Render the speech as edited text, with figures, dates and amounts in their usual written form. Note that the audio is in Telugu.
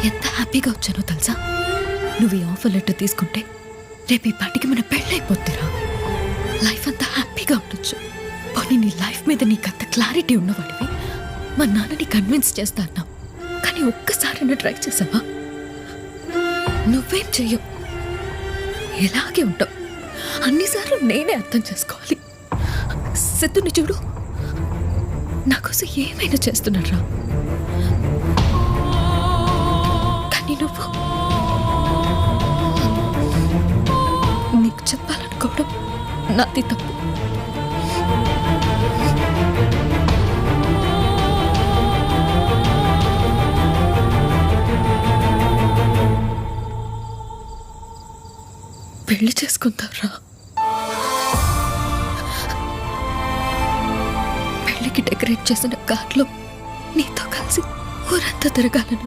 ఎంత హ్యాపీగా వచ్చానో తెలుసా? నువ్వు ఈ ఆఫర్ లెటర్ తీసుకుంటే రేపు ఈ పాటికి మన పెళ్ళైపోద్దిరా. లైఫ్ అంతా హ్యాపీగా ఉండొచ్చు. పోనీ నీ లైఫ్ మీద నీకంత క్లారిటీ ఉన్నవాడివి మా నాన్నని కన్విన్స్ చేస్తా అన్నావు. కానీ ఒక్కసారైనా ట్రై చేసావా? నువ్వేం చెయ్యవు, ఇలాగే ఉంటావు. అన్నిసార్లు నేనే అర్థం చేసుకోవాలి. సిద్ధుని చూడు, నా కోసం ఏమైనా చేస్తున్నారా. కానీ నువ్వు నీకు చెప్పాలనుకోవడం నాది తప్పు. పెళ్లి చేసుకుంటారా? పెళ్లికి డెకరేట్ చేసిన కార్లో నీతో కలిసి ఊరంతా తిరగాలని